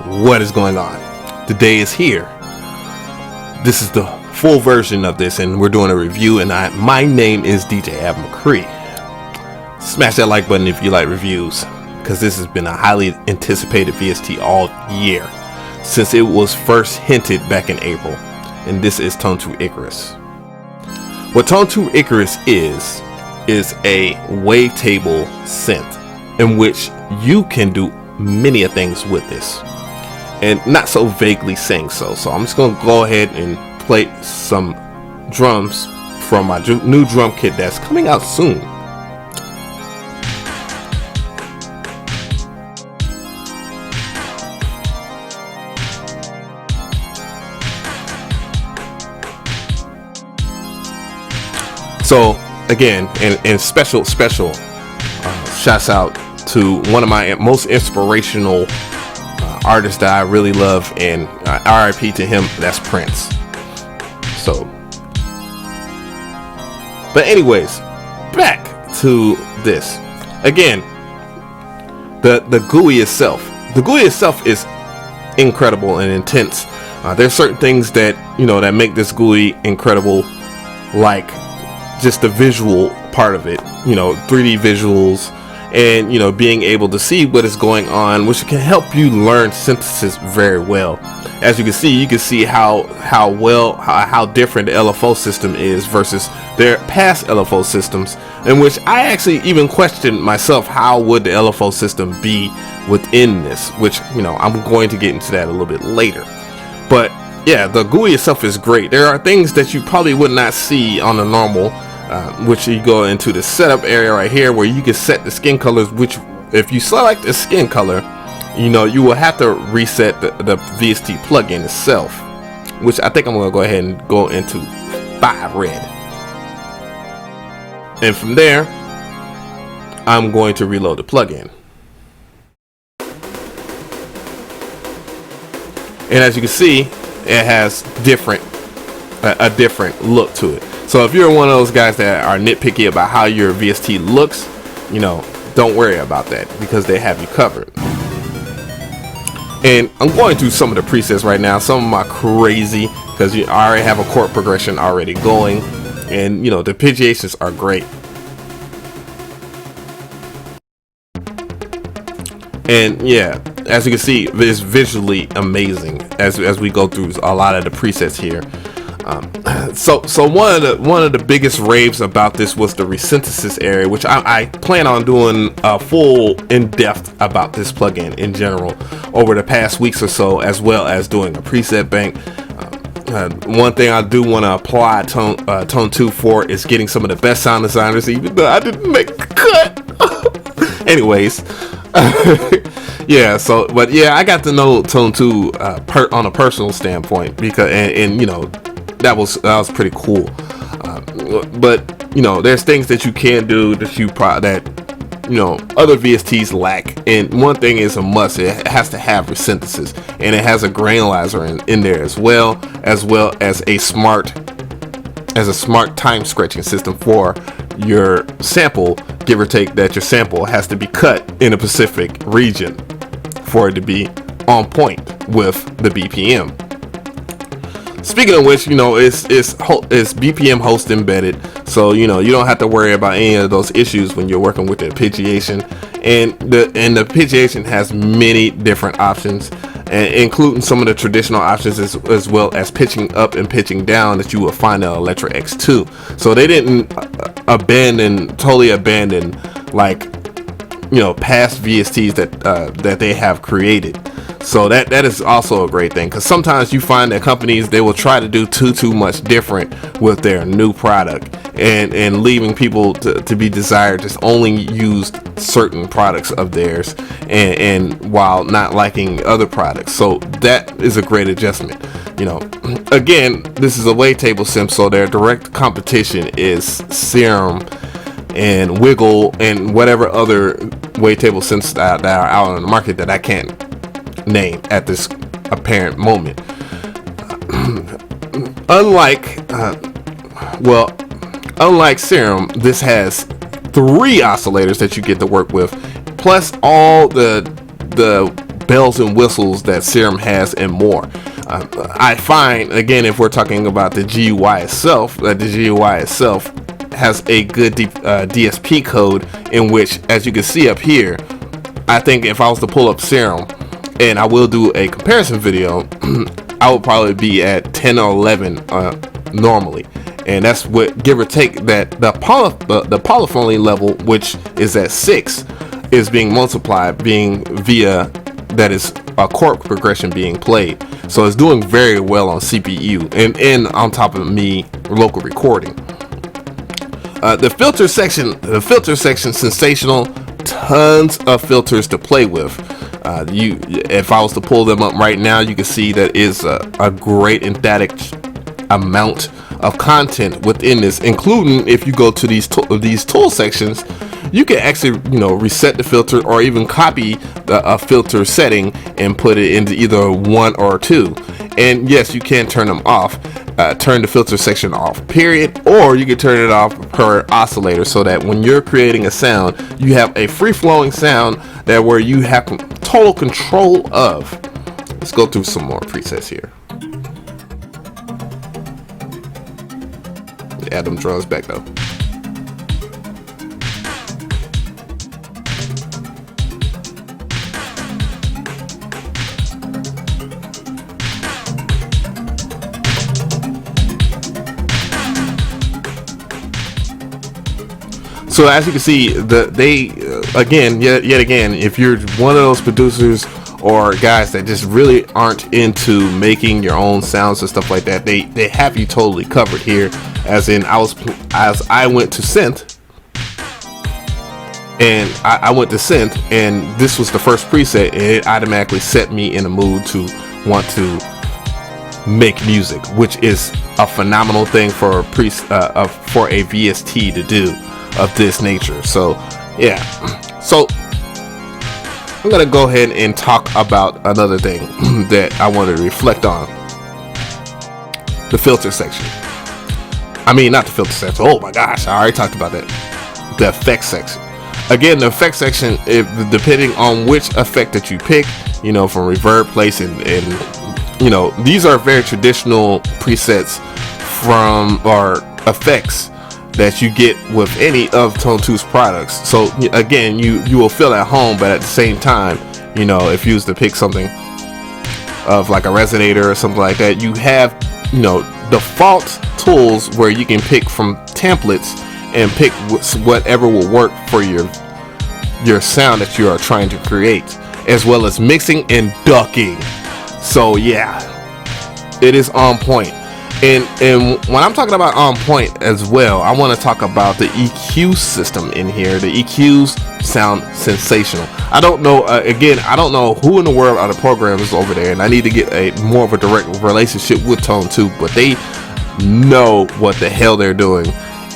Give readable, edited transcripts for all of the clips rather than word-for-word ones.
What is going on? The day is here. This is the full version of this, and we're doing a review. And my name is DJ avemcree. Smash that like button if you like reviews, because this has been a highly anticipated VST all year since it was first hinted back in April. And this is Tone2 Icarus. What Tone2 Icarus is a wavetable synth in which you can do many things with this, and not so vaguely saying so. So I'm just going to go ahead and play some drums from my new drum kit that's coming out soon. So again, and special shouts out to one of my most inspirational artists that I really love, and RIP to him, that's Prince. So, but anyways, back to this. Again, the GUI itself is incredible and intense. There's certain things that that make this GUI incredible, like just the visual part of it, 3D visuals, and being able to see what is going on, which can help you learn synthesis very well. As you can see how different the LFO system is versus their past LFO systems, in which I actually even questioned myself, how would the LFO system be within this, which I'm going to get into that a little bit later. But yeah, the GUI itself is great. There are things that you probably would not see on the normal, which you go into the setup area right here, where you can set the skin colors, which if you select the skin color, you will have to reset the VST plugin itself, which I think I'm going to go ahead and go into 5 red. And from there, I'm going to reload the plugin. And as you can see, it has a different look to it. So if you're one of those guys that are nitpicky about how your VST looks, don't worry about that, because they have you covered. And I'm going through some of the presets right now. Some of them are crazy because I already have a chord progression already going, and the arpeggiations are great. And yeah, as you can see, it's visually amazing as we go through a lot of the presets here. So one of the biggest raves about this was the resynthesis area, which I plan on doing a full in-depth about this plugin in general over the past weeks or so, as well as doing a preset bank. One thing I do want to apply Tone2 for is getting some of the best sound designers, even though I didn't make the cut. Anyways, yeah. So, but yeah, I got to know Tone2 on a personal standpoint, because and that was pretty cool. But there's things that you can do that other VSTs lack, and one thing is a must: it has to have resynthesis, and it has a granulizer in there as well as a smart time stretching system for your sample, give or take, that your sample has to be cut in a specific region for it to be on point with the BPM. Speaking of which, it's BPM host embedded, so you don't have to worry about any of those issues when you're working with the arpeggiation. And the arpeggiation has many different options, including some of the traditional options as well as pitching up and pitching down that you will find in Electra X2. So they didn't totally abandon past VSTs that they have created. So that is also a great thing, because sometimes you find that companies, they will try to do too much different with their new product, and leaving people to be desired, just only use certain products of theirs, and while not liking other products. So that is a great adjustment. Again, this is a wavetable synth, so their direct competition is Serum and Wiggle and whatever other wavetable synths that are out on the market that I can't name at this apparent moment. Unlike Serum, this has 3 oscillators that you get to work with, plus all the bells and whistles that Serum has and more. I find, again, if we're talking about the GUI itself, that the GUI itself has a good DSP code in which, as you can see up here, I think if I was to pull up Serum, and I will do a comparison video, I would probably be at 10 or 11 normally. And that's what, give or take, that the polyphony level, which is at 6, is being multiplied, being via, that is a chord progression being played. So it's doing very well on CPU and on top of me local recording. The filter section, sensational. Tons of filters to play with. If I was to pull them up right now, you can see that is a great emphatic amount of content within this, including if you go to these tool sections, you can actually reset the filter or even copy a filter setting and put it into either 1 or 2. And yes, you can turn them off, turn the filter section off, period, or you can turn it off per oscillator, so that when you're creating a sound, you have a free-flowing sound that where you have total control of. Let's go through some more presets here. Add them drums back though. So as you can see, yet again, if you're one of those producers or guys that just really aren't into making your own sounds and stuff like that, they have you totally covered here. As in, I went to synth, and I went to synth, and this was the first preset, and it automatically set me in a mood to want to make music, which is a phenomenal thing for a VST to do of this nature. So yeah, so I'm gonna go ahead and talk about another thing that I want to reflect on: the filter section. I mean, not the filter section. Oh my gosh, I already talked about that. The effects section. Again, the effects section, depending on which effect that you pick, from reverb, place, and these are very traditional presets or effects that you get with any of Tone2's products. So again, you will feel at home, but at the same time, if you was to pick something of like a resonator or something like that, you have default tools where you can pick from templates and pick whatever will work for your sound that you are trying to create, as well as mixing and ducking. So yeah, it is on point. And when I'm talking about on point as well, I want to talk about the EQ system in here. The EQs sound sensational. I don't know, I don't know who in the world are the programmers over there, and I need to get more of a direct relationship with Tone2, but they know what the hell they're doing.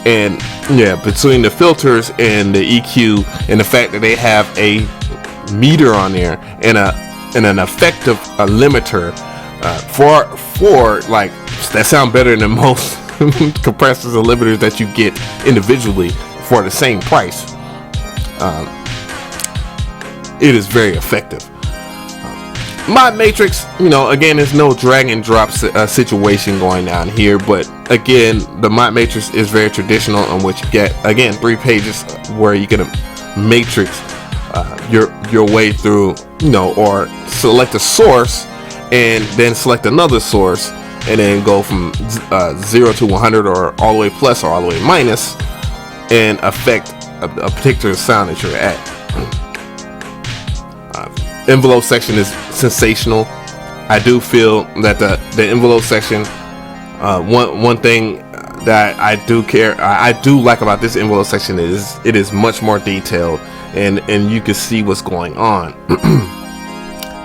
And yeah, between the filters and the EQ and the fact that they have a meter on there and an effective limiter for like that sound better than most compressors and limiters that you get individually for the same price. It is very effective. My matrix, again, there's no drag and drop situation going down here, but again, the mod matrix is very traditional, in which you get, again, 3 pages where you can matrix your way through, or select a source and then select another source and then go from 0 to 100 or all the way plus or all the way minus and affect a particular sound that you're at. Envelope section is sensational. I do feel that the envelope section, one thing that I do like about this envelope section is it is much more detailed, and you can see what's going on.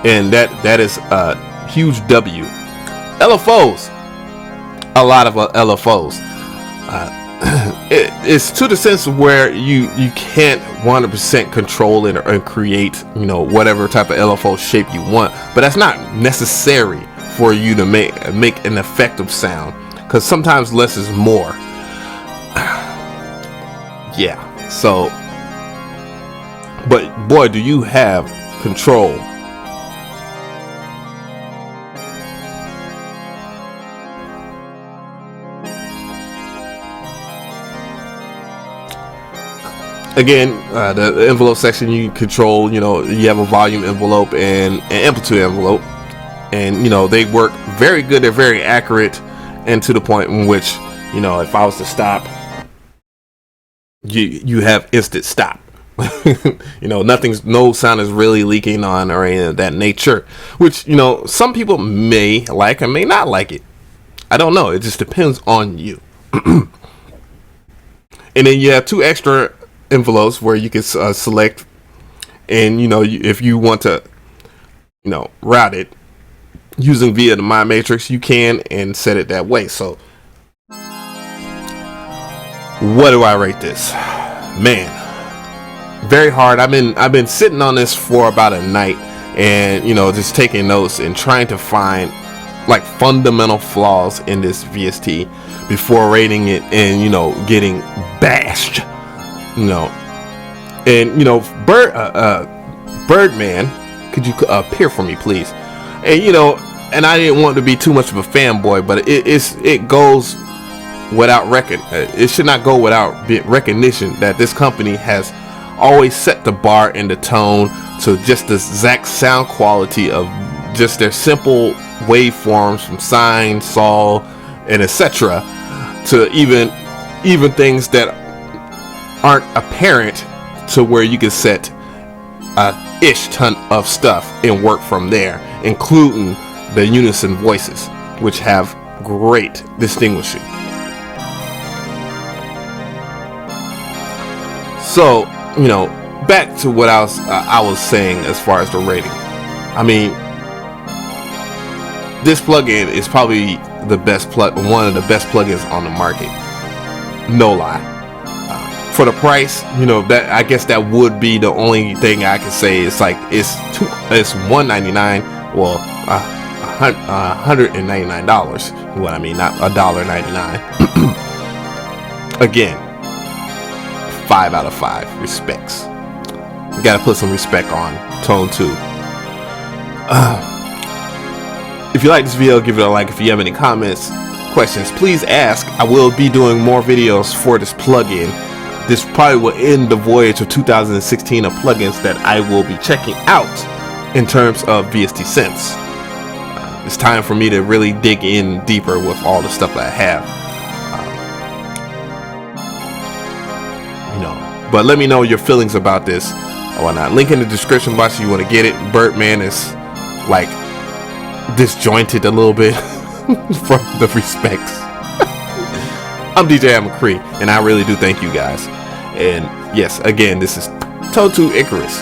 And that is a huge W. LFOs, a lot of LFOs. It's to the sense where you can't 100% control it and create whatever type of LFO shape you want, but that's not necessary for you to make an effective sound, because sometimes less is more. Yeah, so but boy, do you have control Again, the envelope section you control, you know, you have a volume envelope and an amplitude envelope, and you know they work very good. They're very accurate, and to the point in which, you know, if I was to stop, you have instant stop. You know, no sound is really leaking on or anything of that nature, which, you know, some people may like and may not like it. I don't know. It just depends on you. And then you have two extra envelopes where you can select, and you know, if you want to, you know, route it using via the My Matrix, you can, and set it that way. So what do I rate this? Man, very hard. I've been sitting on this for about a night, and you know, just taking notes and trying to find like fundamental flaws in this VST before rating it, and you know, getting bashed, you know. And you know, Birdman, could you appear for me, please? And you know, and I didn't want to be too much of a fanboy, but it goes without it should not go without recognition that this company has always set the bar and the tone to just the exact sound quality of just their simple waveforms, from sine, sol, and etc., to even things that aren't apparent, to where you can set a ish ton of stuff and work from there, including the unison voices, which have great distinguishing. So, you know, back to what I was saying as far as the rating. I mean, this plugin is probably one of the best plugins on the market. No lie. For the price, you know, that I guess that would be the only thing I can say. It's like it's $199. Well, $199. What I mean, not $1.99. Again, 5 out of 5 respects. You gotta put some respect on Tone2. If you like this video, give it a like. If you have any comments, questions, please ask. I will be doing more videos for this plugin. This probably will end the voyage of 2016 of plugins that I will be checking out in terms of VST synths. It's time for me to really dig in deeper with all the stuff that I have. You know, but let me know your feelings about this or whatnot. Link in the description box if you want to get it. Birdman is like disjointed a little bit from the respects. I'm DJ avemcree, and I really do thank you guys. And yes, again, this is Tone2 Icarus.